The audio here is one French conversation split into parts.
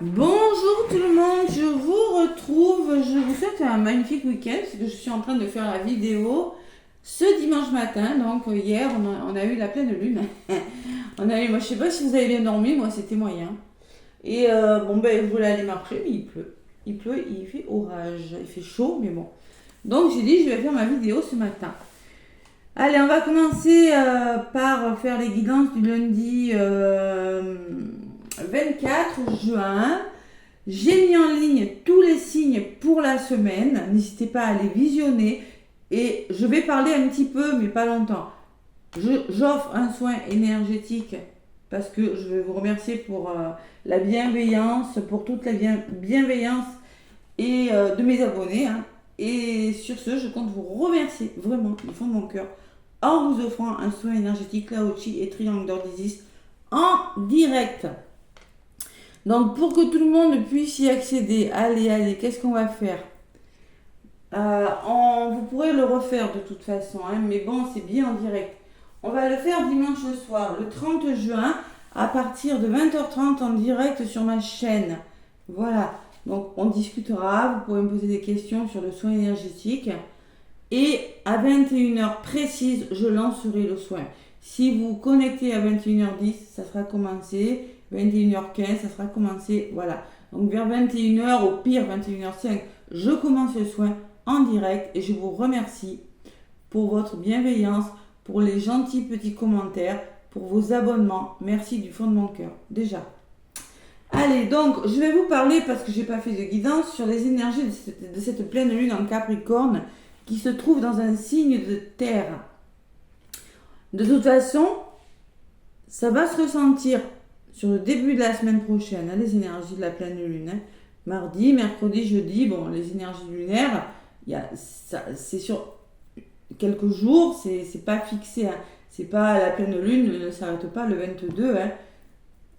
Bonjour tout le monde, je vous retrouve, je vous souhaite un magnifique week-end parce que je suis en train de faire la vidéo ce dimanche matin, donc hier on a eu la pleine lune, moi je sais pas si vous avez bien dormi, moi c'était moyen, et je voulais aller marcher mais il pleut, il fait orage, il fait chaud mais bon, donc j'ai dit je vais faire ma vidéo ce matin. Allez, on va commencer par faire les guidances du lundi 24 juin. J'ai mis en ligne tous les signes pour la semaine. N'hésitez pas à les visionner. Et je vais parler un petit peu, mais pas longtemps. J'offre un soin énergétique parce que je vais vous remercier pour la bienveillance, pour toute la bienveillance et de mes abonnés. Et sur ce, je compte vous remercier vraiment du fond de mon cœur en vous offrant un soin énergétique Lao Chi et Triangle d'Or d'Isis en direct. Donc pour que tout le monde puisse y accéder, allez, qu'est-ce qu'on va faire? Vous pourrez le refaire de toute façon, mais bon, c'est bien en direct. On va le faire dimanche soir, le 30 juin, à partir de 20h30 en direct sur ma chaîne. Voilà, donc on discutera, vous pourrez me poser des questions sur le soin énergétique. Et à 21h précise, je lancerai le soin. Si vous connectez à 21h10, ça sera commencé. 21h15, ça sera commencé. Voilà. Donc vers 21h, au pire 21h05, je commence le soin en direct. Et je vous remercie pour votre bienveillance, pour les gentils petits commentaires, pour vos abonnements. Merci du fond de mon cœur. Déjà. Allez, donc je vais vous parler, parce que je n'ai pas fait de guidance, sur les énergies de cette pleine lune en Capricorne qui se trouve dans un signe de terre. De toute façon, ça va se ressentir sur le début de la semaine prochaine, les énergies de la pleine lune. Mardi, mercredi, jeudi, les énergies lunaires, c'est sur quelques jours, c'est pas fixé. C'est pas la pleine lune, ne s'arrête pas le 22.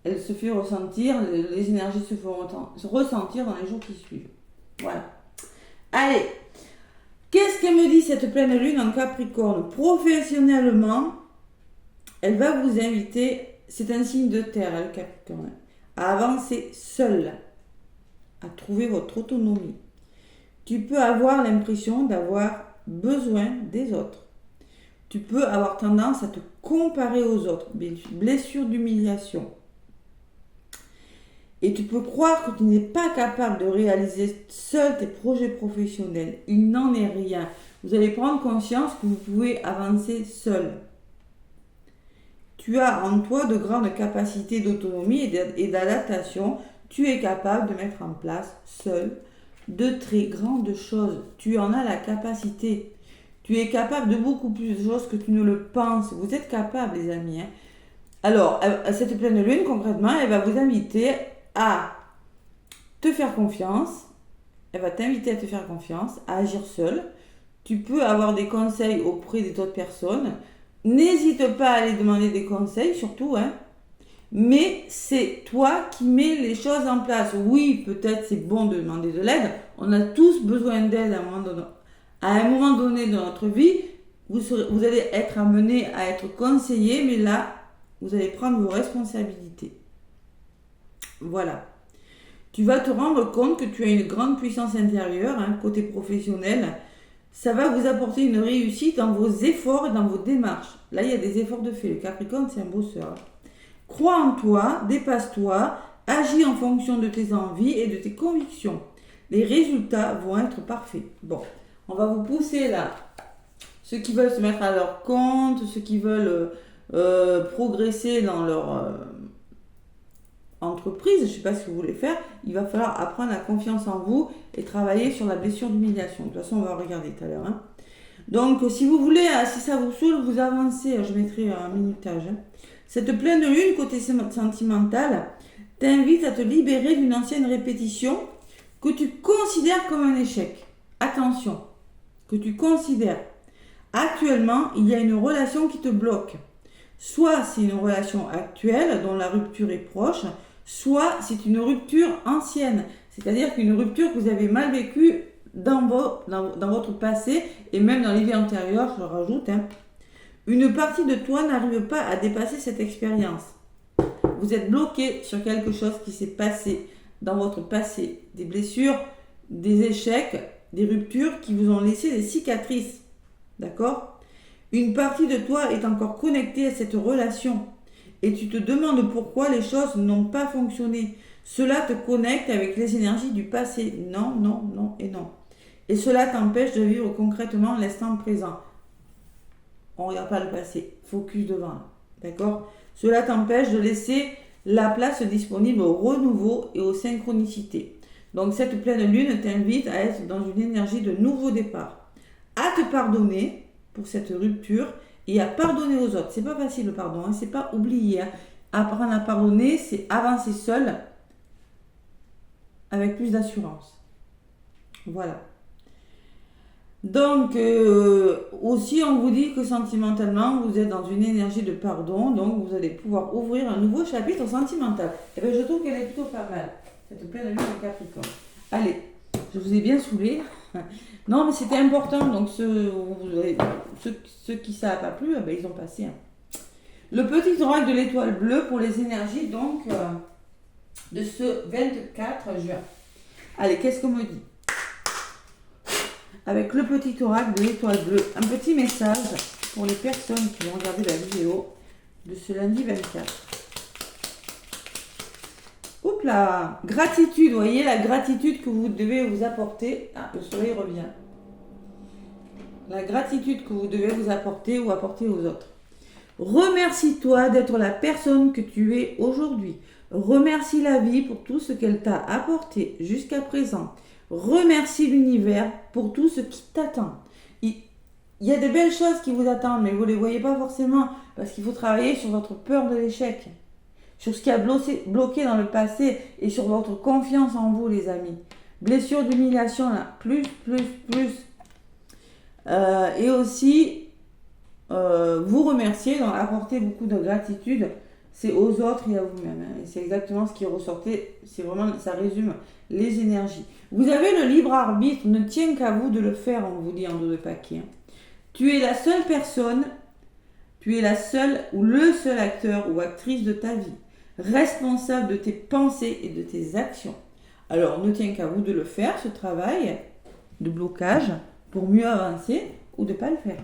Elle se fait ressentir, les énergies se font ressentir dans les jours qui suivent. Voilà. Allez. Qu'est-ce qu'elle me dit cette pleine lune en Capricorne? Professionnellement, elle va vous inviter, c'est un signe de terre, le Capricorne, à avancer seul, à trouver votre autonomie. Tu peux avoir l'impression d'avoir besoin des autres. Tu peux avoir tendance à te comparer aux autres, blessure d'humiliation. Et tu peux croire que tu n'es pas capable de réaliser seul tes projets professionnels. Il n'en est rien. Vous allez prendre conscience que vous pouvez avancer seul. Tu as en toi de grandes capacités d'autonomie et d'adaptation. Tu es capable de mettre en place seul de très grandes choses. Tu en as la capacité. Tu es capable de beaucoup plus de choses que tu ne le penses. Vous êtes capable, les amis. Alors, cette pleine lune, concrètement, elle va vous inviter à te faire confiance. Elle va t'inviter à te faire confiance, à agir seul. Tu peux avoir des conseils auprès d'autres personnes. N'hésite pas à aller demander des conseils, surtout. Mais c'est toi qui mets les choses en place. Oui, peut-être c'est bon de demander de l'aide. On a tous besoin d'aide à un moment donné de notre vie. Vous allez être amené à être conseillé, mais là, vous allez prendre vos responsabilités. Voilà. Tu vas te rendre compte que tu as une grande puissance intérieure, côté professionnel. Ça va vous apporter une réussite dans vos efforts et dans vos démarches. Là, il y a des efforts de fait. Le Capricorne, c'est un bosseur. Crois en toi, dépasse-toi, agis en fonction de tes envies et de tes convictions. Les résultats vont être parfaits. Bon, on va vous pousser là. Ceux qui veulent se mettre à leur compte, ceux qui veulent progresser dans leur entreprise, je ne sais pas ce que vous voulez faire, il va falloir apprendre la confiance en vous et travailler sur la blessure d'humiliation. De toute façon, on va regarder tout à l'heure. Donc, si vous voulez, si ça vous saoule, vous avancez, je mettrai un minutage. Cette pleine lune, côté sentimental, t'invite à te libérer d'une ancienne répétition que tu considères comme un échec. Attention, que tu considères. Actuellement, il y a une relation qui te bloque. Soit c'est une relation actuelle dont la rupture est proche, soit c'est une rupture ancienne. C'est-à-dire qu'une rupture que vous avez mal vécue dans votre passé et même dans les vies antérieures, je le rajoute. Une partie de toi n'arrive pas à dépasser cette expérience. Vous êtes bloqué sur quelque chose qui s'est passé dans votre passé. Des blessures, des échecs, des ruptures qui vous ont laissé des cicatrices. D'accord? Une partie de toi est encore connectée à cette relation et tu te demandes pourquoi les choses n'ont pas fonctionné. Cela te connecte avec les énergies du passé. Non, non, non et non. Et cela t'empêche de vivre concrètement l'instant présent. On ne regarde pas le passé, focus devant. D'accord? Cela t'empêche de laisser la place disponible au renouveau et aux synchronicités. Donc cette pleine lune t'invite à être dans une énergie de nouveau départ, à te pardonner pour cette rupture et à pardonner aux autres. C'est pas facile le pardon, hein, c'est pas oublier. Hein. Apprendre à pardonner, c'est avancer seul avec plus d'assurance. Voilà. Donc, aussi, on vous dit que sentimentalement, vous êtes dans une énergie de pardon, donc vous allez pouvoir ouvrir un nouveau chapitre sentimental. Et bien, je trouve qu'elle est plutôt pas mal, cette pleine lune en Capricorne. Allez, je vous ai bien saoulé. Non, mais c'était important, donc ceux qui ça n'a pas plu, ben, ils ont passé. Hein. Le petit oracle de l'étoile bleue pour les énergies, donc, de ce 24 juin. Allez, qu'est-ce qu'on me dit? Avec le petit oracle de l'étoile bleue, un petit message pour les personnes qui vont regarder la vidéo de ce lundi 24. Oups là, gratitude, vous voyez la gratitude que vous devez vous apporter. Ah, le soleil revient. La gratitude que vous devez vous apporter ou apporter aux autres. Remercie-toi d'être la personne que tu es aujourd'hui. Remercie la vie pour tout ce qu'elle t'a apporté jusqu'à présent. Remercie l'univers pour tout ce qui t'attend. Il y a de belles choses qui vous attendent, mais vous ne les voyez pas forcément parce qu'il faut travailler sur votre peur de l'échec, sur ce qui a bloqué dans le passé et sur votre confiance en vous, les amis. Blessure d'humiliation, là, plus. Et aussi, vous remercier, donc apporter beaucoup de gratitude. C'est aux autres et à vous-même. Hein. Et c'est exactement ce qui ressortait. C'est vraiment, ça résume les énergies. Vous avez le libre arbitre. Ne tient qu'à vous de le faire, on vous dit en dos de paquet. Hein. Tu es la seule personne, tu es la seule ou le seul acteur ou actrice de ta vie. Responsable de tes pensées et de tes actions. Alors, ne tient qu'à vous de le faire, ce travail de blocage, pour mieux avancer ou de ne pas le faire.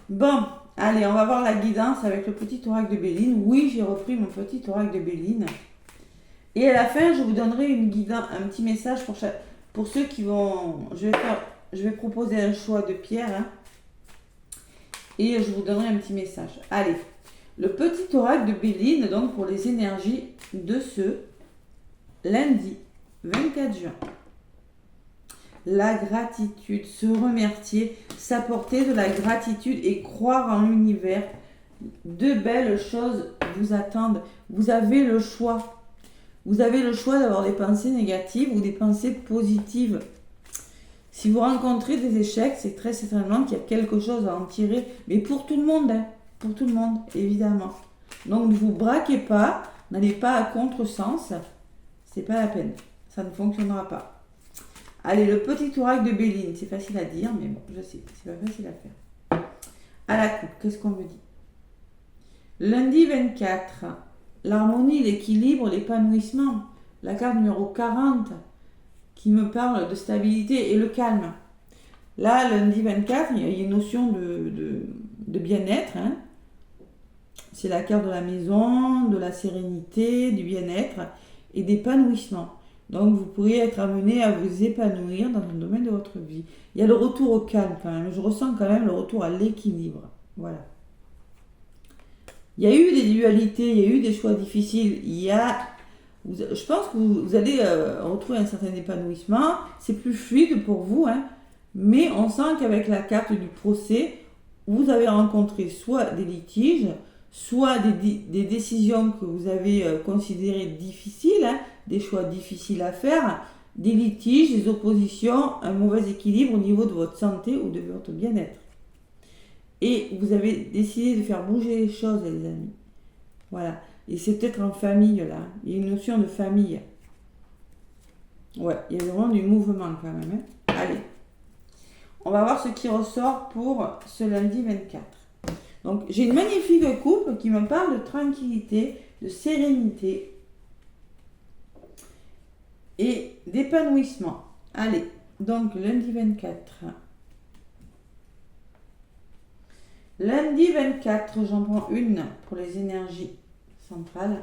Bon. Allez, on va voir la guidance avec le petit oracle de Béline. Oui, j'ai repris mon petit oracle de Béline. Et à la fin, je vous donnerai une guidance, un petit message pour ceux qui vont... Je vais proposer un choix de pierre. Hein, et je vous donnerai un petit message. Allez, le petit oracle de Béline, donc pour les énergies de ce lundi 24 juin. La gratitude, se remercier, s'apporter de la gratitude et croire en l'univers. De belles choses vous attendent. Vous avez le choix. Vous avez le choix d'avoir des pensées négatives ou des pensées positives. Si vous rencontrez des échecs, c'est très certainement qu'il y a quelque chose à en tirer. Mais pour tout le monde, hein, pour tout le monde, évidemment. Donc ne vous braquez pas, n'allez pas à contresens. C'est pas la peine. Ça ne fonctionnera pas. Allez, le petit oracle de Béline, c'est facile à dire, mais bon, je sais, c'est pas facile à faire. À la coupe, qu'est-ce qu'on me dit? Lundi 24, l'harmonie, l'équilibre, l'épanouissement. La carte numéro 40, qui me parle de stabilité et le calme. Là, lundi 24, il y a une notion de bien-être. Hein. C'est la carte de la maison, de la sérénité, du bien-être et d'épanouissement. Donc, vous pourriez être amené à vous épanouir dans un domaine de votre vie. Il y a le retour au calme quand même. Je ressens quand même le retour à l'équilibre. Voilà. Il y a eu des dualités, il y a eu des choix difficiles. Je pense que vous allez retrouver un certain épanouissement. C'est plus fluide pour vous. Hein, mais on sent qu'avec la carte du procès, vous avez rencontré soit des litiges, soit des décisions que vous avez considérées difficiles, hein, des choix difficiles à faire, des litiges, des oppositions, un mauvais équilibre au niveau de votre santé ou de votre bien-être. Et vous avez décidé de faire bouger les choses, les amis. Voilà. Et c'est peut-être en famille, là. Il y a une notion de famille. Ouais, il y a vraiment du mouvement quand même. Hein. Allez. On va voir ce qui ressort pour ce lundi 24. Donc, j'ai une magnifique coupe qui me parle de tranquillité, de sérénité. et d'épanouissement. Allez, donc lundi 24. Lundi 24, j'en prends une pour les énergies centrales.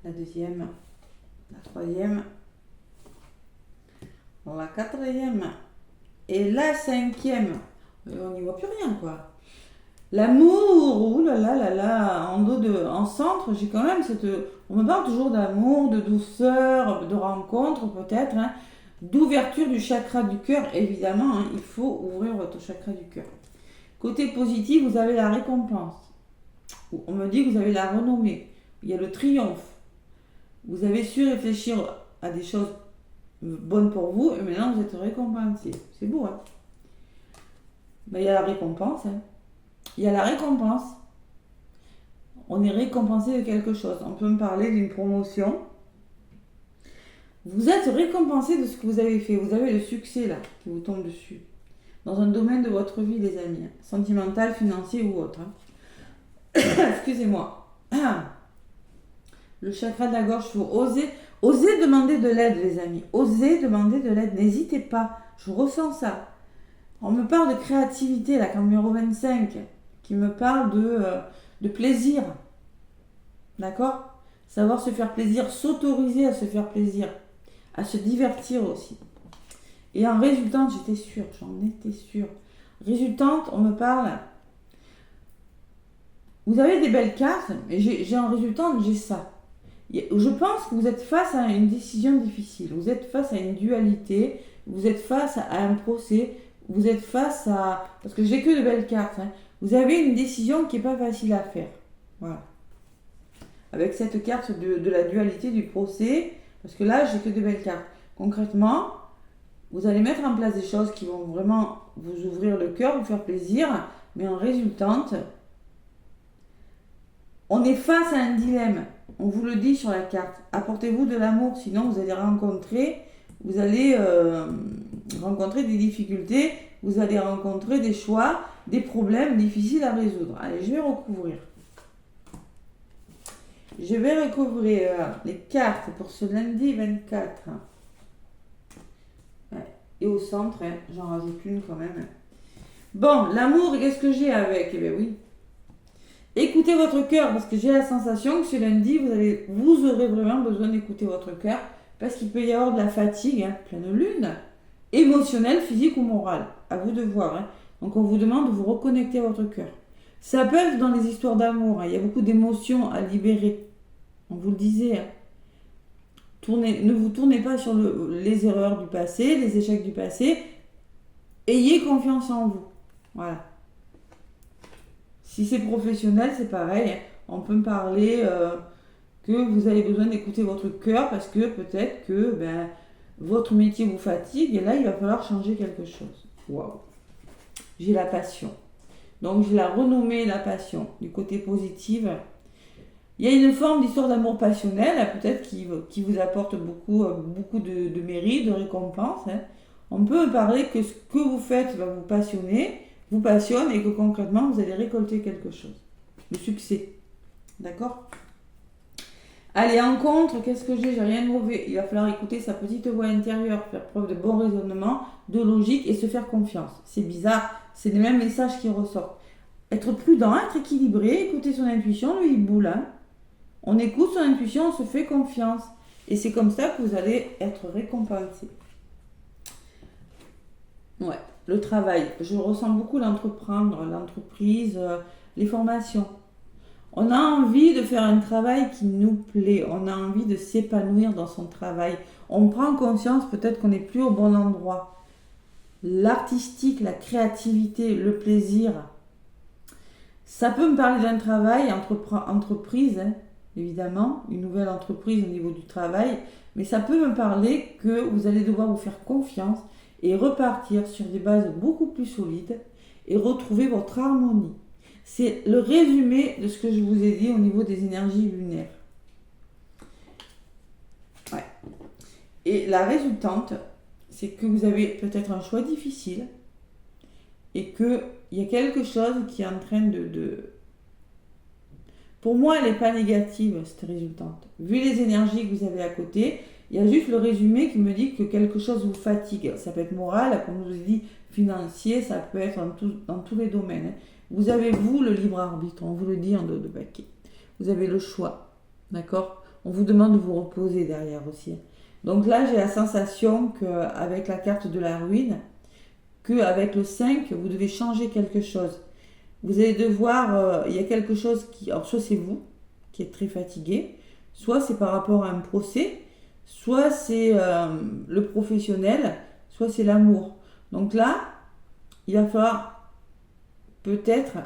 La deuxième, la troisième, la quatrième et la cinquième. On n'y voit plus rien, quoi. L'amour, ouh là là là là, en centre, j'ai quand même cette... On me parle toujours d'amour, de douceur, de rencontre peut-être, hein, d'ouverture du chakra du cœur, évidemment, hein, il faut ouvrir votre chakra du cœur. Côté positif, vous avez la récompense. On me dit que vous avez la renommée. Il y a le triomphe. Vous avez su réfléchir à des choses bonnes pour vous et maintenant vous êtes récompensé. C'est beau, hein? Ben, il y a la récompense. Hein. Il y a la récompense. On est récompensé de quelque chose. On peut me parler d'une promotion. Vous êtes récompensé de ce que vous avez fait. Vous avez le succès là qui vous tombe dessus. Dans un domaine de votre vie, les amis. Sentimental, financier ou autre. Hein. Excusez-moi. Le chakra de la gorge, il faut oser demander de l'aide, les amis. Osez demander de l'aide. N'hésitez pas. Je ressens ça. On me parle de créativité, là, comme numéro 25, qui me parle de plaisir. D'accord? Savoir se faire plaisir, s'autoriser à se faire plaisir, à se divertir aussi. Et en résultante, j'en étais sûre. Résultante, on me parle. Vous avez des belles cartes, mais j'ai en résultante, j'ai ça. Je pense que vous êtes face à une décision difficile. Vous êtes face à une dualité. Vous êtes face à un procès. Vous êtes face à... Parce que j'ai que de belles cartes. Hein. Vous avez une décision qui n'est pas facile à faire. Voilà. Avec cette carte de la dualité du procès. Parce que là, j'ai que de belles cartes. Concrètement, vous allez mettre en place des choses qui vont vraiment vous ouvrir le cœur, vous faire plaisir. Mais en résultante, on est face à un dilemme. On vous le dit sur la carte. Apportez-vous de l'amour, sinon vous allez rencontrer des difficultés, vous allez rencontrer des choix, des problèmes difficiles à résoudre. Allez, je vais recouvrir. Je vais recouvrir les cartes pour ce lundi 24. Ouais. Et au centre, hein, j'en rajoute une quand même. Bon, l'amour, qu'est-ce que j'ai avec? Eh bien oui. Écoutez votre cœur, parce que j'ai la sensation que ce lundi, vous aurez vraiment besoin d'écouter votre cœur, parce qu'il peut y avoir de la fatigue, hein, pleine lune, émotionnelle, physique ou morale. À vous de voir. Hein. Donc on vous demande de vous reconnecter à votre cœur. Ça peut être dans les histoires d'amour. Hein. Il y a beaucoup d'émotions à libérer. On vous le disait. Hein. Ne vous tournez pas sur les erreurs du passé, les échecs du passé. Ayez confiance en vous. Voilà. Si c'est professionnel, c'est pareil. Hein. On peut me parler que vous avez besoin d'écouter votre cœur parce que peut-être que votre métier vous fatigue et là, il va falloir changer quelque chose. Waouh! J'ai la passion. Donc, j'ai la renommée, la passion, du côté positif. Il y a une forme d'histoire d'amour passionnel, peut-être qui vous apporte beaucoup de mérite, de récompense. Hein. On peut parler que ce que vous faites va vous passionne et que concrètement, vous allez récolter quelque chose. Le succès. D'accord? Allez, en contre, qu'est-ce que j'ai? J'ai rien de mauvais. Il va falloir écouter sa petite voix intérieure, faire preuve de bon raisonnement, de logique et se faire confiance. C'est bizarre, c'est les mêmes messages qui ressortent. Être prudent, être équilibré, écouter son intuition, le hibou là. On écoute son intuition, on se fait confiance. Et c'est comme ça que vous allez être récompensé. Ouais, le travail. Je ressens beaucoup l'entreprise, les formations. On a envie de faire un travail qui nous plaît. On a envie de s'épanouir dans son travail. On prend conscience peut-être qu'on n'est plus au bon endroit. L'artistique, la créativité, le plaisir. Ça peut me parler d'un travail, entreprise, hein, évidemment, une nouvelle entreprise au niveau du travail. Mais ça peut me parler que vous allez devoir vous faire confiance et repartir sur des bases beaucoup plus solides et retrouver votre harmonie. C'est le résumé de ce que je vous ai dit au niveau des énergies lunaires. Ouais. Et la résultante, c'est que vous avez peut-être un choix difficile et qu'il y a quelque chose qui est en train de... Pour moi, elle n'est pas négative, cette résultante. Vu les énergies que vous avez à côté, Il y a juste le résumé qui me dit que quelque chose vous fatigue. Ça peut être moral, comme je vous ai dit, financier, ça peut être dans tous les domaines. Vous avez, vous, le libre arbitre, on vous le dit en dos de paquet. Vous avez le choix, d'accord? On vous demande de vous reposer derrière aussi. Donc là, j'ai la sensation qu'avec la carte de la ruine, qu'avec le 5, vous devez changer quelque chose. Vous allez devoir, il y a quelque chose qui, alors soit c'est vous qui êtes très fatigué, soit c'est par rapport à un procès, soit c'est le professionnel, soit c'est l'amour. Donc là, il va falloir peut-être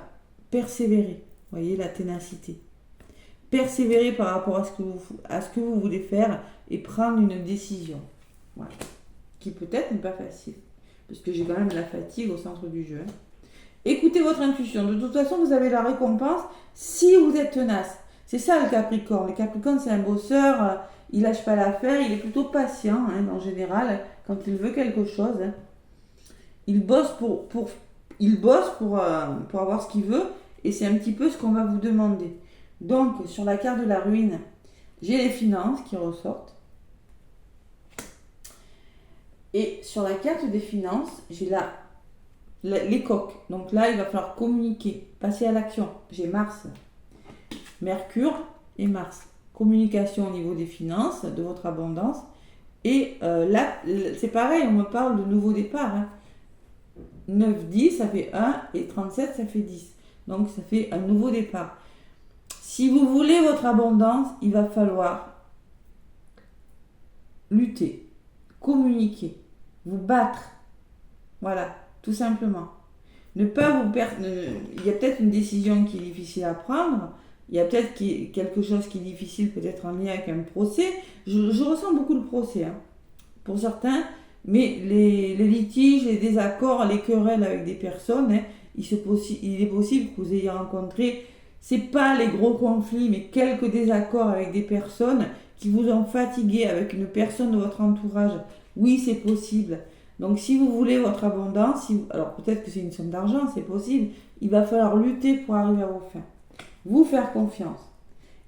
persévérer. Vous voyez, la ténacité. Persévérer par rapport à ce que vous voulez faire et prendre une décision. Voilà. Qui peut-être n'est pas facile. Parce que j'ai quand même la fatigue au centre du jeu. Écoutez votre intuition. De toute façon, vous avez la récompense si vous êtes tenace. C'est ça le Capricorne. Le Capricorne, c'est un bosseur. Il lâche pas l'affaire. Il est plutôt patient, en général, quand il veut quelque chose. Il bosse pour avoir ce qu'il veut. Et c'est un petit peu ce qu'on va vous demander. Donc, sur la carte de la ruine, j'ai les finances qui ressortent. Et sur la carte des finances, j'ai les coques. Donc là, il va falloir communiquer, passer à l'action. J'ai Mars, Mercure et Mars. Communication au niveau des finances, de votre abondance. Et là, c'est pareil, on me parle de nouveau départ. 9, 10, ça fait 1 et 37, ça fait 10. Donc, ça fait un nouveau départ. Si vous voulez votre abondance, il va falloir lutter, communiquer, vous battre. Voilà, tout simplement. Ne pas vous perdre. Il y a peut-être une décision qui est difficile à prendre. Il y a peut-être quelque chose qui est difficile, peut-être en lien avec un procès. Je ressens beaucoup de procès, pour certains. Mais les litiges, les désaccords, les querelles avec des personnes, il est possible que vous ayez rencontré, c'est pas les gros conflits, mais quelques désaccords avec des personnes qui vous ont fatigué, avec une personne de votre entourage. Oui, c'est possible. Donc si vous voulez votre abondance, alors peut-être que c'est une somme d'argent, c'est possible, il va falloir lutter pour arriver à vos fins. Vous faire confiance.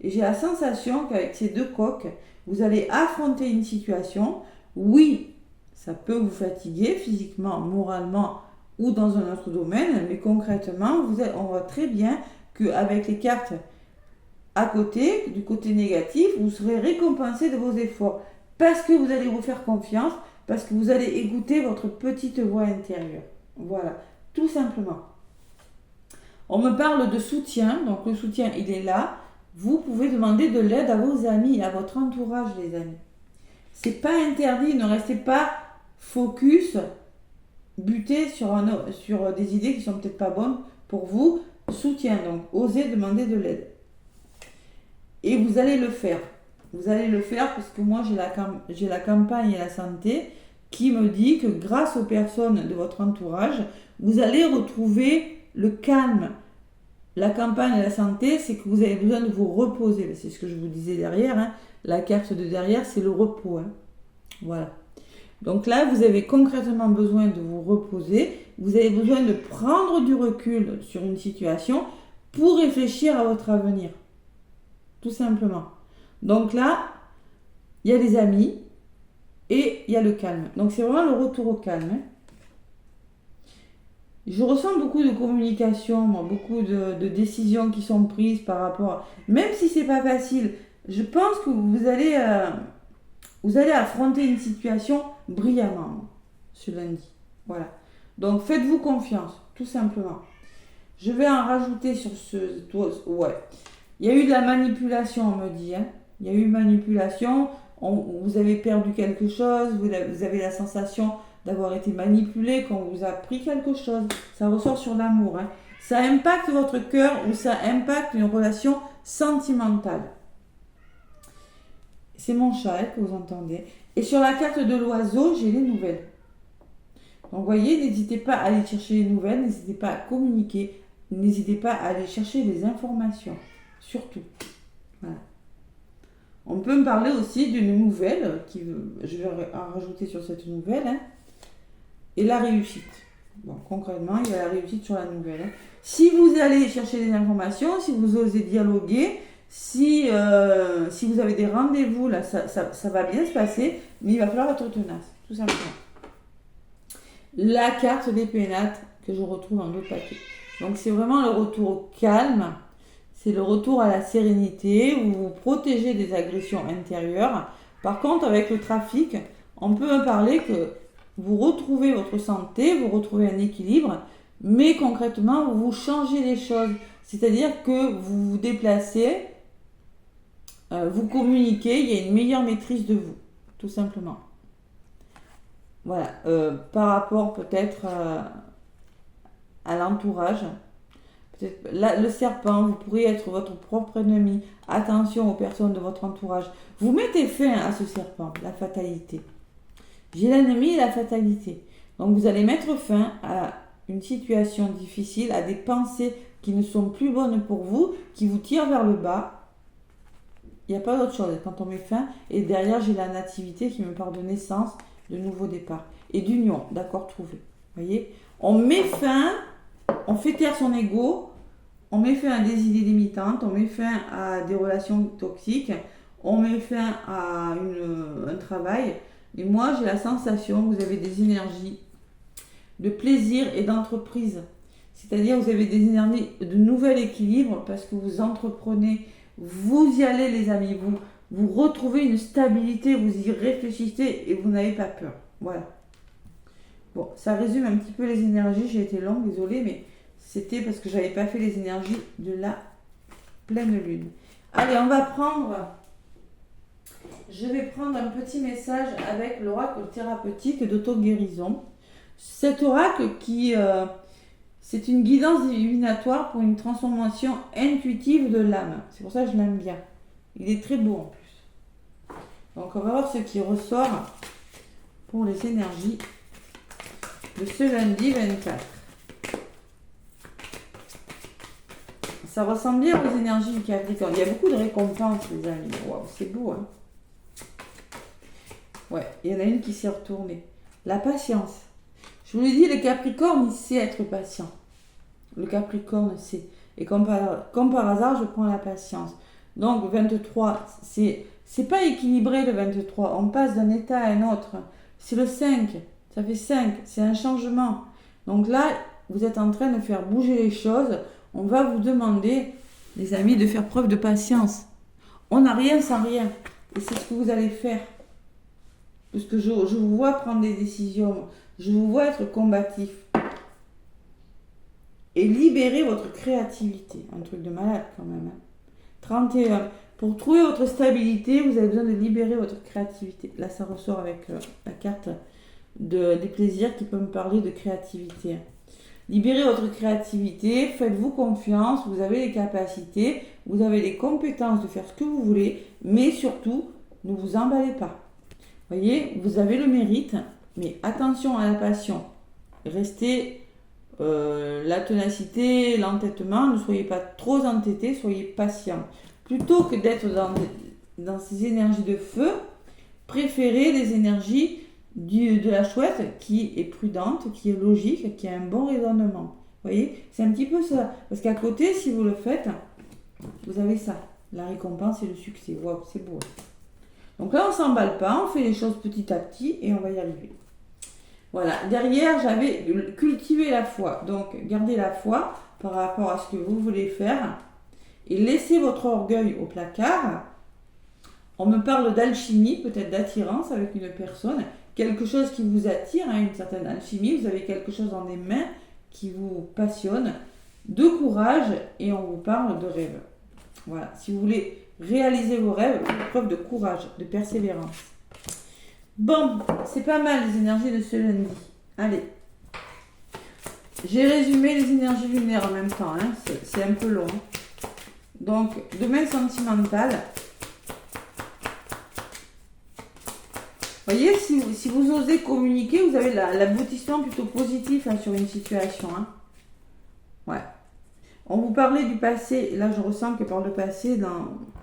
Et j'ai la sensation qu'avec ces deux coques, vous allez affronter une situation. Oui, ça peut vous fatiguer physiquement, moralement ou dans un autre domaine, mais concrètement, on voit très bien qu'avec les cartes à côté, du côté négatif, vous serez récompensé de vos efforts parce que vous allez vous faire confiance, parce que vous allez écouter votre petite voix intérieure. Voilà, tout simplement. On me parle de soutien, donc le soutien, il est là. Vous pouvez demander de l'aide à vos amis, à votre entourage, les amis. C'est pas interdit, ne restez pas focus, buté sur des idées qui sont peut-être pas bonnes pour vous. Soutien, donc osez demander de l'aide. Et vous allez le faire. Vous allez le faire parce que moi j'ai la campagne et la santé qui me dit que grâce aux personnes de votre entourage, vous allez retrouver le calme. La campagne et la santé, c'est que vous avez besoin de vous reposer. C'est ce que je vous disais derrière. La carte de derrière, c'est le repos. Voilà. Donc là, vous avez concrètement besoin de vous reposer. Vous avez besoin de prendre du recul sur une situation pour réfléchir à votre avenir. Tout simplement. Donc là, il y a les amis et il y a le calme. Donc c'est vraiment le retour au calme. Je ressens beaucoup de communication, beaucoup de décisions qui sont prises par rapport... Même si c'est pas facile, je pense que vous allez affronter une situation brillamment ce lundi. Voilà. Donc faites-vous confiance, tout simplement. Je vais en rajouter sur ce... Ouais. Il y a eu de la manipulation, on me dit. Il y a eu manipulation. Vous avez perdu quelque chose. Vous avez la sensation d'avoir été manipulé, qu'on vous a pris quelque chose. Ça ressort sur l'amour. Ça impacte votre cœur ou ça impacte une relation sentimentale. C'est mon chat que vous entendez. Et sur la carte de l'oiseau, j'ai les nouvelles. Donc vous voyez, n'hésitez pas à aller chercher les nouvelles, n'hésitez pas à communiquer, n'hésitez pas à aller chercher des informations. Surtout. Voilà. On peut me parler aussi d'une nouvelle, je vais en rajouter sur cette nouvelle, et la réussite. Bon, concrètement, il y a la réussite sur la nouvelle. Si vous allez chercher des informations, si vous osez dialoguer, Si vous avez des rendez-vous, là, ça va bien se passer, mais il va falloir être tenace, tout simplement. La carte des pénates que je retrouve dans d'autres paquets. Donc c'est vraiment le retour au calme, c'est le retour à la sérénité, où vous vous protégez des agressions intérieures. Par contre, avec le trafic, on peut me parler que vous retrouvez votre santé, vous retrouvez un équilibre, mais concrètement, vous changez les choses. C'est-à-dire que vous vous déplacez, vous communiquez, il y a une meilleure maîtrise de vous, tout simplement. Voilà, par rapport peut-être à l'entourage. Peut-être, là, le serpent, vous pourriez être votre propre ennemi. Attention aux personnes de votre entourage. Vous mettez fin à ce serpent, la fatalité. J'ai l'ennemi et la fatalité. Donc vous allez mettre fin à une situation difficile, à des pensées qui ne sont plus bonnes pour vous, qui vous tirent vers le bas. Il n'y a pas d'autre chose quand on met fin. Et derrière, j'ai la nativité qui me parle de naissance, de nouveau départ. Et d'union, d'accord trouvé. Vous voyez, on met fin, on fait taire son ego, on met fin à des idées limitantes, on met fin à des relations toxiques, on met fin à un travail. Et moi, j'ai la sensation que vous avez des énergies de plaisir et d'entreprise. C'est-à-dire vous avez des énergies de nouvel équilibre parce que vous entreprenez, vous y allez les amis, vous retrouvez une stabilité, vous y réfléchissez et vous n'avez pas peur. Voilà. Bon, ça résume un petit peu les énergies, j'ai été longue, désolée, mais c'était parce que j'avais pas fait les énergies de la pleine lune. Allez, on va prendre... Je vais prendre un petit message avec l'oracle thérapeutique d'auto-guérison. Cet oracle c'est une guidance divinatoire pour une transformation intuitive de l'âme. C'est pour ça que je l'aime bien. Il est très beau en plus. Donc on va voir ce qui ressort pour les énergies de ce lundi 24. Ça ressemble bien aux énergies du Capricorne. Il y a beaucoup de récompenses, les amis. Waouh, c'est beau, hein. Ouais, il y en a une qui s'est retournée. La patience. Je vous l'ai dit, le Capricorne, il sait être patient. Le Capricorne sait. Et comme par hasard, je prends la patience. Donc, 23, c'est pas équilibré le 23. On passe d'un état à un autre. C'est le 5. Ça fait 5. C'est un changement. Donc là, vous êtes en train de faire bouger les choses. On va vous demander, les amis, de faire preuve de patience. On n'a rien sans rien. Et c'est ce que vous allez faire. Parce que je vous vois prendre des décisions. Je vous vois être combatif. Et libérer votre créativité. Un truc de malade quand même. 31. Pour trouver votre stabilité, vous avez besoin de libérer votre créativité. Là, ça ressort avec la carte des plaisirs qui peut me parler de créativité. Libérez votre créativité, faites-vous confiance, vous avez les capacités, vous avez les compétences de faire ce que vous voulez, mais surtout, ne vous emballez pas. Voyez, vous avez le mérite, mais attention à la passion. Restez la ténacité, l'entêtement, ne soyez pas trop entêté, soyez patient. Plutôt que d'être dans ces énergies de feu, préférez les énergies de la chouette qui est prudente, qui est logique, qui a un bon raisonnement. Vous voyez, c'est un petit peu ça. Parce qu'à côté, si vous le faites, vous avez ça. La récompense et le succès. Waouh, c'est beau. Donc là, on ne s'emballe pas, on fait les choses petit à petit et on va y arriver. Voilà, derrière, j'avais cultivé la foi. Donc, gardez la foi par rapport à ce que vous voulez faire et laissez votre orgueil au placard. On me parle d'alchimie, peut-être d'attirance avec une personne, quelque chose qui vous attire, une certaine alchimie, vous avez quelque chose dans les mains qui vous passionne, de courage et on vous parle de rêve. Voilà, si vous voulez réaliser vos rêves, faites preuve de courage, de persévérance. Bon, c'est pas mal les énergies de ce lundi. Allez. J'ai résumé les énergies lunaires en même temps, hein. C'est un peu long. Donc, domaine sentimental. Vous voyez, si vous osez communiquer, vous avez l'aboutissement plutôt positif sur une situation. Hein. Ouais. On vous parlait du passé, et là je ressens que par le passé,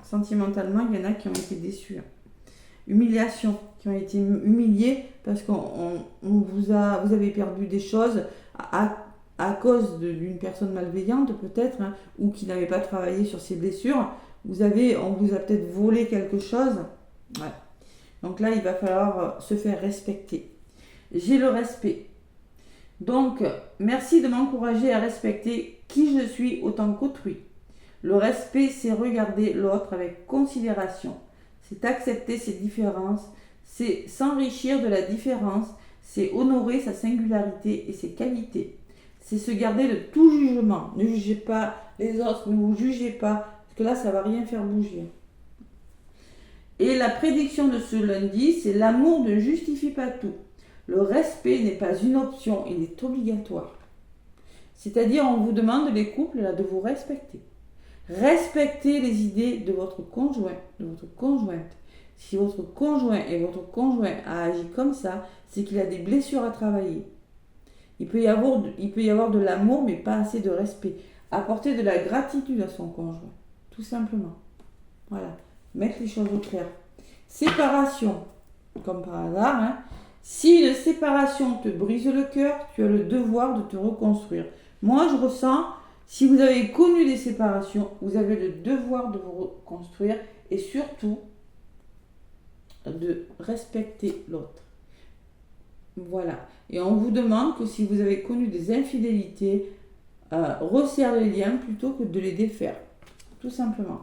sentimentalement, il y en a qui ont été déçus. Humiliation, qui ont été humiliés parce que vous avez perdu des choses à cause d'une personne malveillante peut-être, hein, ou qui n'avait pas travaillé sur ses blessures. on vous a peut-être volé quelque chose. Ouais. Donc là, il va falloir se faire respecter. J'ai le respect. Donc, merci de m'encourager à respecter qui je suis autant qu'autrui. Le respect, c'est regarder l'autre avec considération. C'est accepter ses différences. C'est s'enrichir de la différence. C'est honorer sa singularité et ses qualités. C'est se garder de tout jugement. Ne jugez pas les autres, ne vous jugez pas, parce que là, ça ne va rien faire bouger. Et la prédiction de ce lundi, c'est l'amour ne justifie pas tout. Le respect n'est pas une option, il est obligatoire. C'est-à-dire, on vous demande, les couples, là, de vous respecter. Respectez les idées de votre conjoint, de votre conjointe. Si votre conjoint et votre conjoint a agi comme ça, c'est qu'il a des blessures à travailler. Il peut y avoir de l'amour, mais pas assez de respect. Apporter de la gratitude à son conjoint, tout simplement. Voilà, mettre les choses au clair. Séparation, comme par hasard, hein. Si une séparation te brise le cœur, tu as le devoir de te reconstruire. Moi, je ressens, si vous avez connu des séparations, vous avez le devoir de vous reconstruire et surtout de respecter l'autre. Voilà. Et on vous demande que si vous avez connu des infidélités, resserre les liens plutôt que de les défaire. Tout simplement.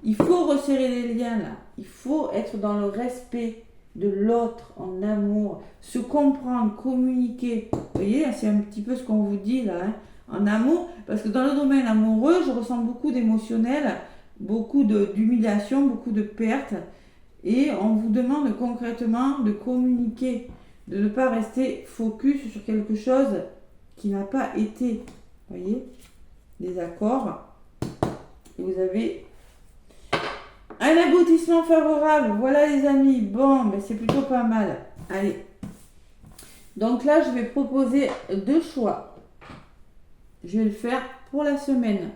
Il faut resserrer les liens là. Il faut être dans le respect de l'autre, en amour, se comprendre, communiquer. Vous voyez, c'est un petit peu ce qu'on vous dit là, hein, en amour. Parce que dans le domaine amoureux, je ressens beaucoup d'émotionnel, beaucoup d'humiliation, beaucoup de pertes. Et on vous demande concrètement de communiquer, de ne pas rester focus sur quelque chose qui n'a pas été. Vous voyez, des accords. Et vous avez un aboutissement favorable. Voilà les amis. Bon, mais c'est plutôt pas mal. Allez. Donc là, je vais proposer 2 choix. Je vais le faire pour la semaine.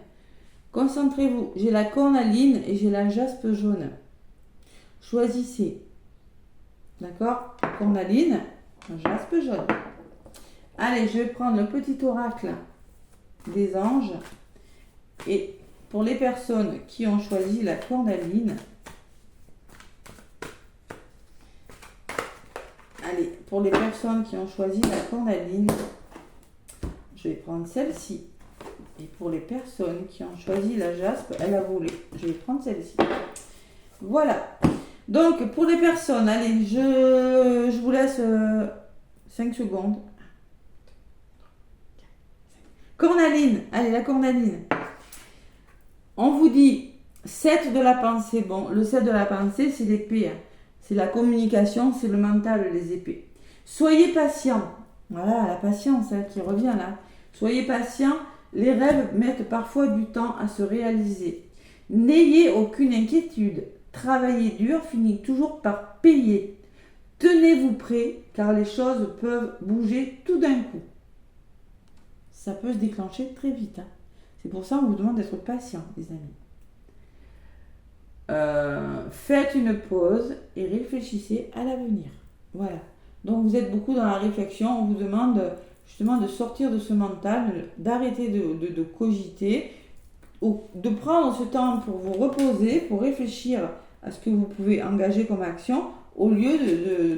Concentrez-vous. J'ai la cornaline et j'ai la jaspe jaune. Choisissez. D'accord? Cornaline, jaspe jaune. Allez, je vais prendre le petit oracle des anges. Et pour les personnes qui ont choisi la cornaline, allez, pour les personnes qui ont choisi la cornaline, je vais prendre celle-ci. Et pour les personnes qui ont choisi la jaspe, elle a volé. Je vais prendre celle-ci. Voilà. Donc, pour les personnes, allez, je vous laisse 5 secondes. Cornaline, allez, la cornaline. On vous dit 7 de la pensée. Bon, le 7 de la pensée, c'est l'épée. Hein. C'est la communication, c'est le mental, les épées. Soyez patient. Voilà, la patience hein, qui revient là. Soyez patient. Les rêves mettent parfois du temps à se réaliser. N'ayez aucune inquiétude. Travailler dur finit toujours par payer. Tenez-vous prêts, car les choses peuvent bouger tout d'un coup. Ça peut se déclencher très vite. Hein. C'est pour ça qu'on vous demande d'être patient, les amis. Faites une pause et réfléchissez à l'avenir. Voilà. Donc vous êtes beaucoup dans la réflexion. On vous demande justement de sortir de ce mental, d'arrêter de cogiter, de prendre ce temps pour vous reposer, pour réfléchir à ce que vous pouvez engager comme action au lieu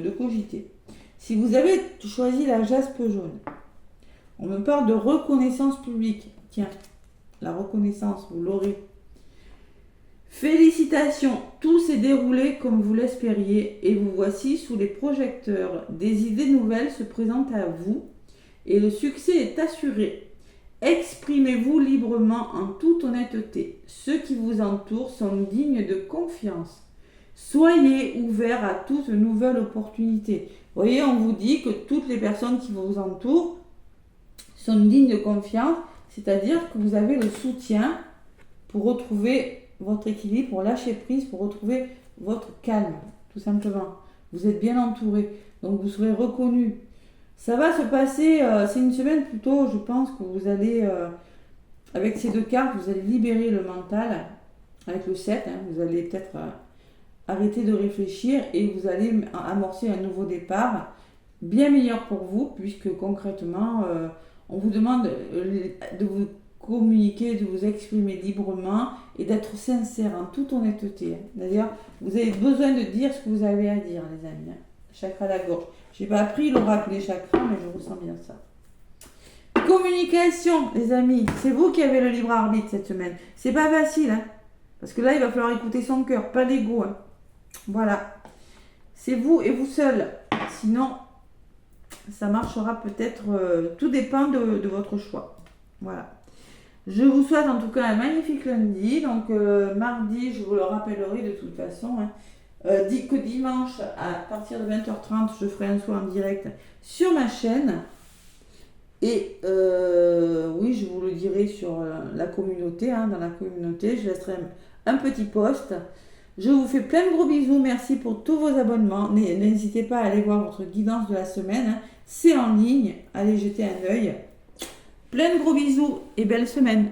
de cogiter. Si vous avez choisi la jaspe jaune, on me parle de reconnaissance publique. Tiens, la reconnaissance, vous l'aurez. Félicitations, tout s'est déroulé comme vous l'espériez et vous voici sous les projecteurs. Des idées nouvelles se présentent à vous et le succès est assuré. Exprimez-vous librement en toute honnêteté. Ceux qui vous entourent sont dignes de confiance. Soyez ouverts à toute nouvelle opportunité. Vous voyez, on vous dit que toutes les personnes qui vous entourent sont dignes de confiance, c'est-à-dire que vous avez le soutien pour retrouver votre équilibre, pour lâcher prise, pour retrouver votre calme, tout simplement. Vous êtes bien entouré, donc vous serez reconnu. Ça va se passer, c'est une semaine plutôt, je pense que vous allez, avec ces 2 cartes, vous allez libérer le mental, avec le 7, hein, vous allez peut-être arrêter de réfléchir et vous allez amorcer un nouveau départ, bien meilleur pour vous, puisque concrètement, on vous demande de vous communiquer, de vous exprimer librement et d'être sincère en toute honnêteté. D'ailleurs, vous avez besoin de dire ce que vous avez à dire, les amis. Chakra de la gorge. Je n'ai pas appris l'oracle des chakras, mais je ressens bien ça. Communication, les amis. C'est vous qui avez le libre arbitre cette semaine. C'est pas facile, hein, parce que là, il va falloir écouter son cœur, pas l'ego. Hein. Voilà. C'est vous et vous seul. Sinon, ça marchera peut-être. Tout dépend de votre choix. Voilà. Je vous souhaite en tout cas un magnifique lundi. Donc, mardi, je vous le rappellerai de toute façon. Hein. Dit que dimanche, à partir de 20h30, je ferai un soin en direct sur ma chaîne. Et oui, je vous le dirai sur la communauté. Hein, dans la communauté, je laisserai un petit post. Je vous fais plein de gros bisous. Merci pour tous vos abonnements. N'hésitez pas à aller voir votre guidance de la semaine. Hein. C'est en ligne. Allez jeter un œil. Plein de gros bisous et belle semaine.